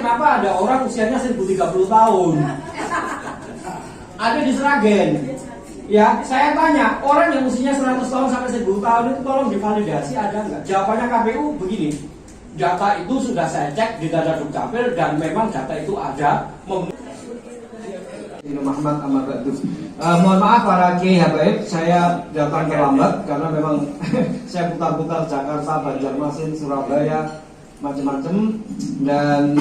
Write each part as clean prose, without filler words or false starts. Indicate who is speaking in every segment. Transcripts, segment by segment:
Speaker 1: kenapa ada orang usianya 1030 tahun. Ada di Sragen. Ya, saya tanya, orang yang usianya 100 tahun sampai 1000 tahun itu tolong divalidasi ada nggak? Jawabannya KPU begini. Data itu sudah saya cek di data Dukcapil dan memang data itu ada. Muhammad Ahmad Batu. Mohon maaf para kiai habaib, saya datang terlambat karena memang saya putar-putar Jakarta, Banjarmasin, Surabaya, macam-macam. Dan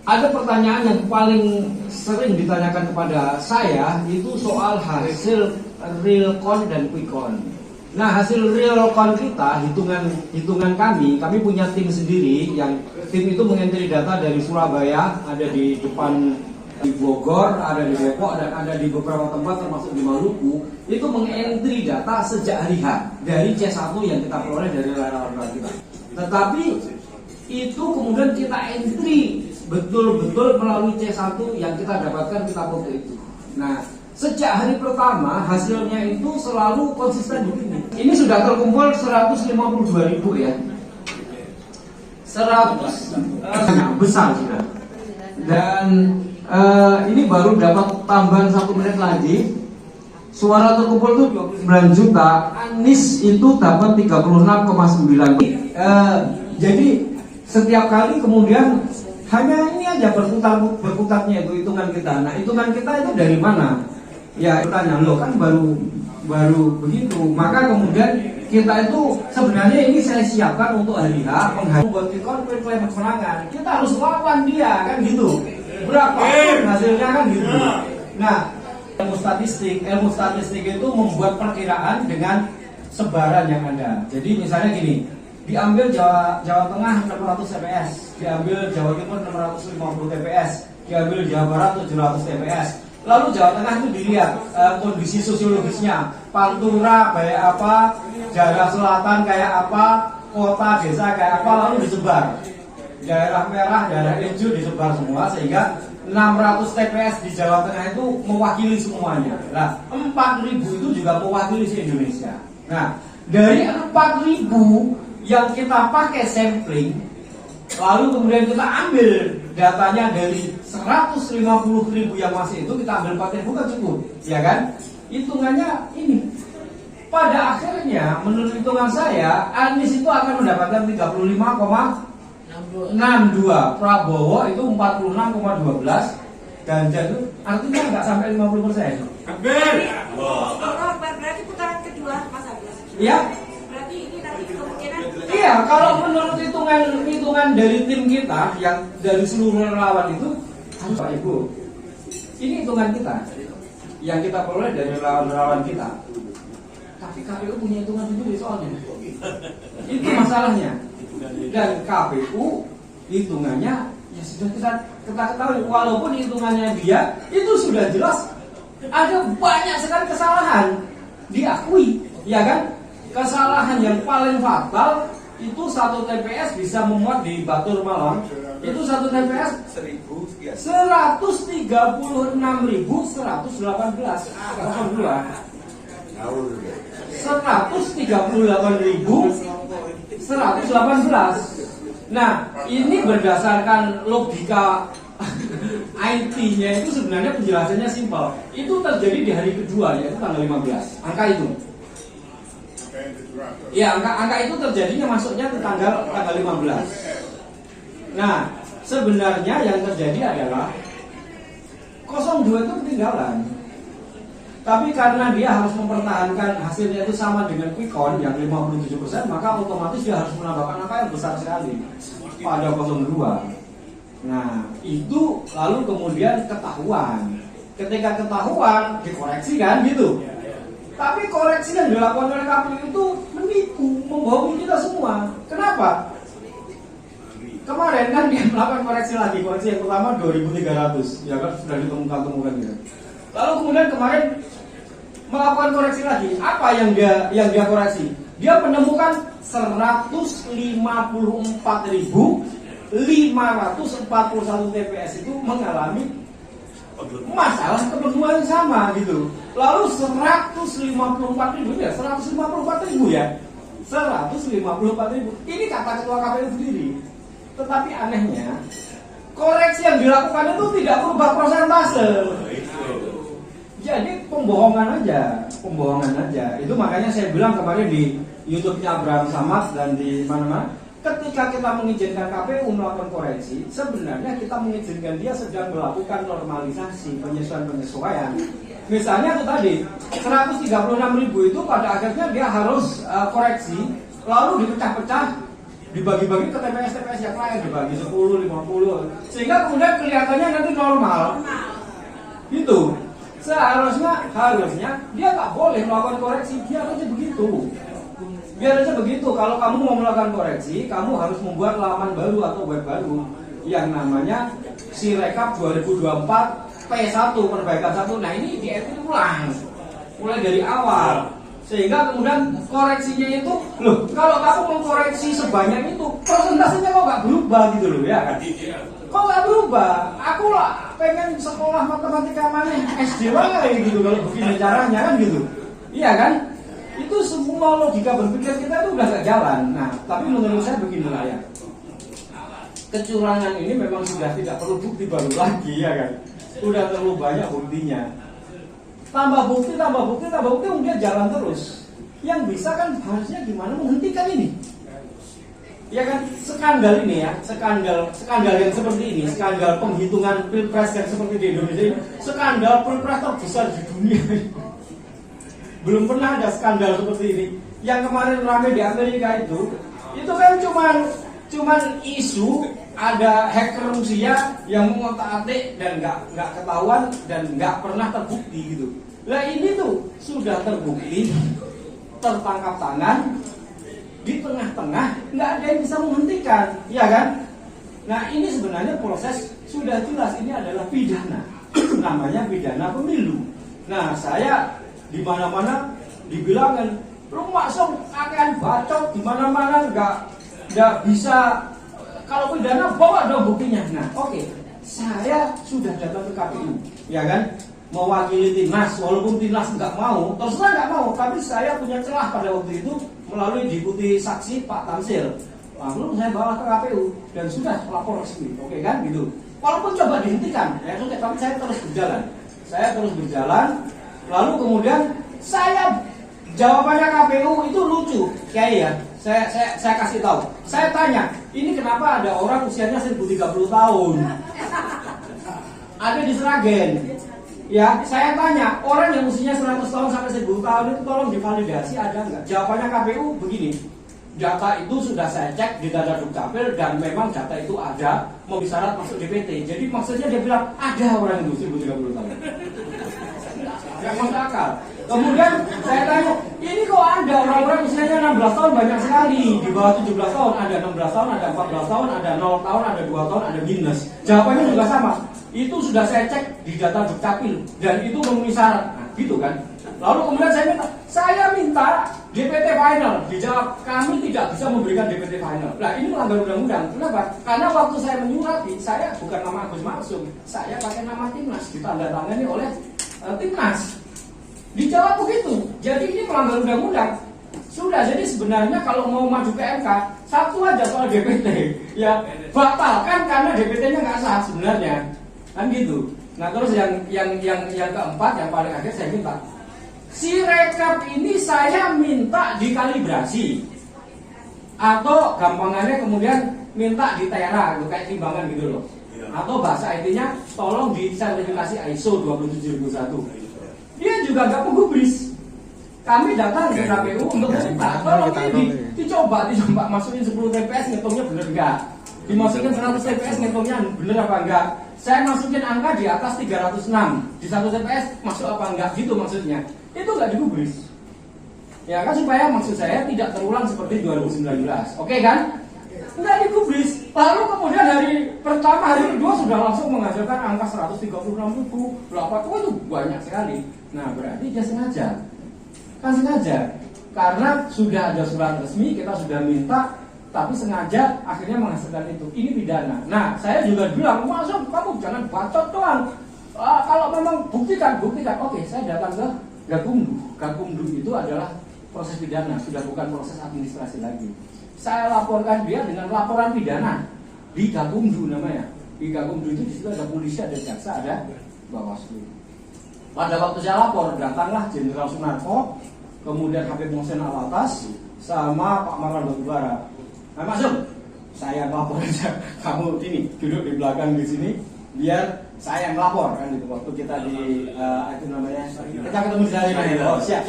Speaker 1: ada pertanyaan yang paling sering ditanyakan kepada saya itu soal hasil realcon dan quickcon. Nah, hasil realcon kita, hitungan kami punya tim sendiri yang tim itu mengentri data dari Surabaya, ada di depan di Bogor, ada di Depok, dan ada di beberapa tempat termasuk di Maluku. Itu mengentri data sejak hari H dari C1 yang kita peroleh dari relawan kita. Tetapi itu kemudian kita entry betul-betul melalui C1 yang kita dapatkan, kita foto itu. Nah, sejak hari pertama hasilnya itu selalu konsisten begini. Ini sudah terkumpul 152.000 ya. 100 besar sudah. Dan ini baru dapat tambahan 1 menit lagi. Suara terkumpul itu 29 juta. Anies itu dapat 36,9. Jadi setiap kali kemudian hanya ini aja berputarnya itu hitungan kita. Nah, hitungan kita itu dari mana? Ya, tanya lo kan baru begitu. Maka kemudian kita itu sebenarnya ini saya siapkan untuk hari H buat klaim kemenangan. Kita harus lawan dia kan gitu. Berapa hasilnya kan gitu. Nah, ilmu statistik itu membuat perkiraan dengan sebaran yang ada. Jadi misalnya gini, diambil Jawa Tengah 600 TPS, diambil Jawa Timur 650 TPS, diambil Jawa Barat 700 TPS. Lalu Jawa Tengah itu dilihat kondisi sosiologisnya, Pantura kayak apa, daerah selatan kayak apa, kota desa kayak apa, lalu disebar. Daerah merah, daerah hijau disebar semua sehingga 600 TPS di Jawa Tengah itu mewakili semuanya. Nah, 4.000 itu juga mewakili se-Indonesia. Nah, dari 4.000 yang kita pakai sampling, lalu kemudian kita ambil datanya dari 150.000 yang masih itu, kita ambil 4.000 kan cukup, ya kan? Hitungannya ini. Pada akhirnya, menurut hitungan saya, Anies itu akan mendapatkan 35,62, Prabowo itu 46,12, Ganjar itu artinya nggak sampai 50%.
Speaker 2: Berarti putaran kedua, Mas Agus.
Speaker 1: Iya.
Speaker 2: Berarti ini nanti kemungkinan.
Speaker 1: Iya, kalau menurut hitungan dari tim kita yang dari seluruh relawan itu, Pak Ibu, ini hitungan kita yang kita peroleh dari relawan kita. Tapi KPU punya hitungan sendiri soalnya. Itu masalahnya. Dan KPU hitungannya ya sudah kita ketahui, walaupun hitungannya dia itu sudah jelas ada banyak sekali kesalahan diakui, ya kan? Kesalahan yang paling fatal itu 1 TPS bisa memuat di Batur Malang. Itu 1 TPS 136.118. 138.118. Nah, ini berdasarkan logika IT-nya itu sebenarnya penjelasannya simpel. Itu terjadi di hari kedua, yaitu tanggal 15. Angka itu. Ya, angka itu terjadinya masuknya ke tanggal 15. Nah, sebenarnya yang terjadi adalah 02 itu ketinggalan. Tapi karena dia harus mempertahankan hasilnya itu sama dengan quickcon yang 57%, maka otomatis dia harus menambahkan angka yang besar sekali pada 02. Nah, itu lalu kemudian ketahuan. Ketika ketahuan, dikoreksi kan gitu. Tapi koreksi yang dilakukan oleh KPU itu menipu, membohongi kita semua. Kenapa? Kemarin kan dia melakukan koreksi lagi, koreksi yang pertama 2.300, ya kan sudah ditemukan gitu. Lalu kemudian kemarin melakukan koreksi lagi. Apa yang dia koreksi? Dia menemukan 154.541 TPS itu mengalami masalah kepenuhan sama gitu. Lalu 154.000 ya, 154.000 ya. 154.000. Ini kata ketua KPU sendiri.
Speaker 3: Tetapi anehnya, koreksi yang dilakukan itu tidak berubah persentase. Jadi pembohongan aja. Itu makanya saya bilang kemarin di YouTube-nya Abraham Samad dan di mana-mana, ketika kita mengizinkan KPU melakukan koreksi, sebenarnya kita mengizinkan dia sedang melakukan normalisasi, penyesuaian. Misalnya itu tadi 136.000 itu pada akhirnya dia harus koreksi, lalu dipecah-pecah, dibagi-bagi ke TPS-TPS yang lain, dibagi 10, 50, sehingga kemudian kelihatannya nanti normal. Gitu. Seharusnya dia nggak boleh melakukan koreksi, biar aja begitu. Kalau kamu mau melakukan koreksi, kamu harus membuat laman baru atau web baru yang namanya Sirekap 2024 P1 perbaikan 1. Nah ini diedit ulang mulai dari awal, sehingga kemudian koreksinya itu, loh kalau kamu mengkoreksi sebanyak itu, persentasenya kok nggak berubah gitu loh ya kan? Kok nggak berubah? Aku lah pengen sekolah matematika mana SD wae gitu kalau begini caranya kan gitu, iya kan? Itu semua logika berpikir kita itu udah gak jalan. Nah tapi menurut saya beginilah ya, kecurangan ini memang sudah tidak perlu bukti baru lagi ya kan? Udah terlalu banyak buktinya. Tambah bukti, dia jalan terus. Yang bisa kan harusnya gimana menghentikan ini? Ya kan, skandal ini ya, skandal yang seperti ini, skandal penghitungan pilpres yang seperti di Indonesia ini, skandal pilpres terbesar di dunia. Belum pernah ada skandal seperti ini. Yang kemarin ramai di Amerika itu kan cuman isu ada hacker Rusia yang mengotak-atik dan nggak ketahuan dan nggak pernah terbukti gitu. Nah ini tuh sudah terbukti, tertangkap tangan, di tengah-tengah nggak ada yang bisa menghentikan, ya kan? Nah ini sebenarnya proses sudah jelas, ini adalah pidana, namanya pidana pemilu. Nah saya di mana-mana dibilangin, lu maksud akan bacot di mana-mana nggak bisa. Kalau pidana bawa dong buktinya. Nah, oke. Saya sudah datang ke KPU, ya kan? Mewakili Timnas, walaupun Timnas nggak mau, terserah nggak mau, tapi saya punya celah pada waktu itu melalui diikuti saksi Pak Tamsil. Lalu saya bawa ke KPU dan sudah lapor resmi, oke kan? Gitu. Walaupun coba dihentikan, ya sudah, tapi saya terus berjalan. Lalu kemudian saya jawabannya KPU itu lucu, kayak ya. Saya kasih tahu. Saya tanya, ini kenapa ada orang usianya 1030 tahun? Ada di Sragen. Ya, saya tanya, orang yang usianya 100 tahun sampai 1000 tahun itu tolong divalidasi ada nggak? Jawabannya KPU begini. Data itu sudah saya cek di data Dukcapil dan memang data itu ada, mau syarat masuk DPT. Jadi maksudnya dia bilang ada orang itu 1030 tahun. Yang masuk akal. Kemudian saya tanya, ini kok ada orang-orang usianya 16 tahun banyak sekali, di bawah 17 tahun ada 16 tahun, ada 14 tahun, ada 0 tahun, ada 2 tahun, ada minus. Jawabannya juga sama. Itu sudah saya cek di data Dukcapil dan itu memenuhi syarat. Nah, gitu kan. Lalu kemudian saya minta DPT final. Dijawab, kami tidak bisa memberikan DPT final. Nah, ini melanggar undang-undang. Kenapa? Karena waktu saya menyurati, saya bukan nama Agus Maksum, saya pakai nama Timnas, ditandatangani oleh Timnas. Dijawab begitu. Jadi ini melanggar undang-undang. Sudah, jadi sebenarnya kalau mau maju ke MK, satu aja soal DPT. Ya, batalkan karena DPT-nya nggak sah sebenarnya. Kan gitu. Nah, terus yang keempat, yang paling akhir saya minta, Sirekap ini saya minta dikalibrasi. Atau gampangannya kemudian minta ditera gitu, kayak timbangan gitu loh. Atau bahasa IT-nya tolong disertifikasi ISO 27001. Dia juga nggak menggubris. Kami datang ke KPU untuk minta tolong ini dicoba masukin 10 TPS ngitungnya bener nggak, dimasukin 100 TPS ngitungnya bener apa enggak. Saya masukin angka di atas 306 di 1 TPS masuk apa enggak, gitu maksudnya. Itu nggak digubris. Ya kan, supaya maksud saya tidak terulang seperti 2019. Oke kan? Nggak digubris. Lalu kemudian hari pertama, hari kedua sudah langsung menghasilkan angka 136.000 berapa, itu banyak sekali. Nah berarti dia sengaja. Kan sengaja. Karena sudah ada surat resmi, kita sudah minta, tapi sengaja akhirnya menghasilkan itu. Ini pidana. Nah saya juga bilang, maksud kamu jangan bacot doang. Kalau memang buktikan. Oke, saya datang ke Gakumdu itu adalah proses pidana, sudah bukan proses administrasi lagi. Saya laporkan dia dengan laporan pidana di Gakumdu namanya. Di Gakumdu itu di situ ada polisi, ada jaksa, ada Bawaslu. Pada waktu saya lapor, datanglah Jenderal Sunarko, kemudian Habib Mohsen Alatas, sama Pak Marwan Batubara. Nah, masuk, saya lapor aja. Kamu ini duduk di belakang di sini, biar saya yang lapor kan gitu. Waktu kita di itu namanya, kita ketemu di sana. Oh, siap.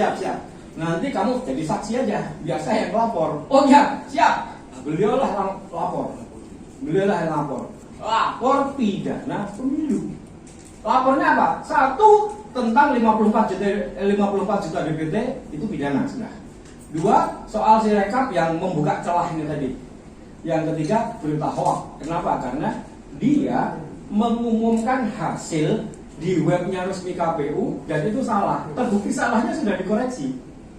Speaker 3: Nanti kamu jadi saksi aja, biar saya yang lapor. Oh iya, siap. Beliau lah yang lapor. Lapor pidana pemilu. Lapornya apa? Satu, tentang 54 juta DPT itu pidana sudah. Dua, soal Sirekap yang membuka celah ini tadi. Yang ketiga, berita hoax. Kenapa? Karena dia mengumumkan hasil di webnya resmi KPU dan itu salah. Terbukti salahnya sudah dikoreksi.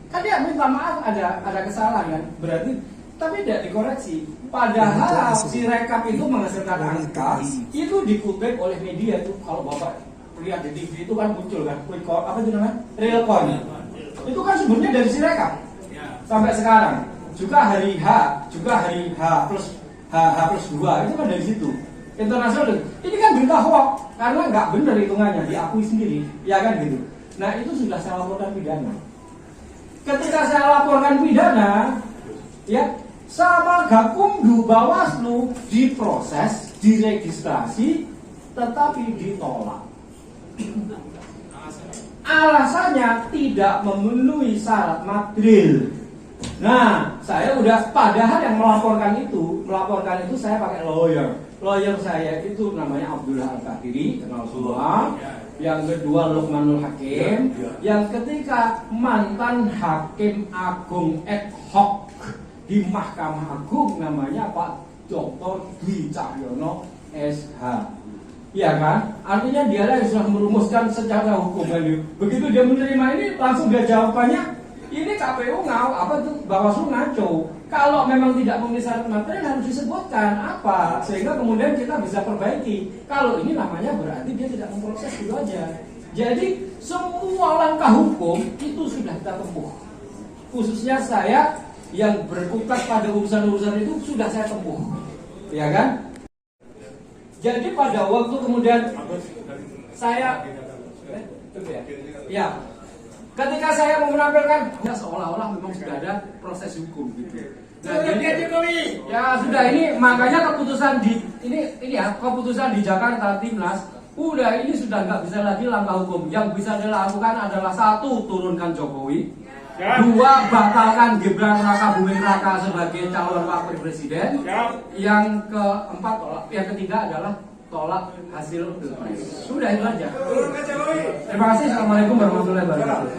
Speaker 3: Kan dia minta maaf ada kesalahan kan? Berarti tapi tidak dikoreksi. Padahal Sirekap itu menghasilkan angka itu dikutip oleh media itu. Kalau Bapak lihat di TV itu kan muncul kan apa itu namanya? Real coin. Itu kan sumbernya dari Sirekap. Sampai sekarang juga hari H plus 2 itu kan dari situ. Internasional. Ini kan berita hoax karena nggak benar hitungannya, diakui sendiri, ya kan gitu. Nah itu sudah saya laporkan pidana. Ketika saya laporkan pidana, ya sama Gakumdu Bawaslu diproses, diregistrasi, tetapi ditolak. Alasannya tidak memenuhi syarat material. Nah, saya udah padahal yang melaporkan itu saya pakai lawyer. Lawyer saya itu namanya Abdullah Al-Qadiri, kenal semua. Yang kedua Lukmanul Hakim. Yang ketiga mantan Hakim Agung ad hoc di Mahkamah Agung namanya Pak Dr. Dwi Cahyono SH. Iya kan? Artinya dia lah yang sudah merumuskan secara hukum. Begitu dia menerima ini langsung dia jawabannya ini KPU Bawaslu ngaco. Kalau memang tidak memenuhi syarat material harus disebutkan apa sehingga kemudian kita bisa perbaiki. Kalau ini namanya berarti dia tidak memproses itu aja. Jadi semua langkah hukum itu sudah kita tempuh. Khususnya saya yang berkutat pada urusan-urusan itu sudah saya tempuh. Ya kan? Jadi pada waktu kemudian saya ya ketika saya mau menampilkan ya seolah-olah memang sudah ada proses hukum gitu. Nah, jadi ya sudah ini makanya keputusan keputusan di Jakarta Timnas udah ini sudah nggak bisa lagi langkah hukum. Yang bisa dilakukan adalah satu, turunkan Jokowi. Dua, batalkan Gibran Raka Buming Raka sebagai calon wakil presiden. Yang keempat, yang ketiga adalah tolak hasil pilpres. Sudah itu aja. Terima kasih. Assalamualaikum warahmatullahi wabarakatuh.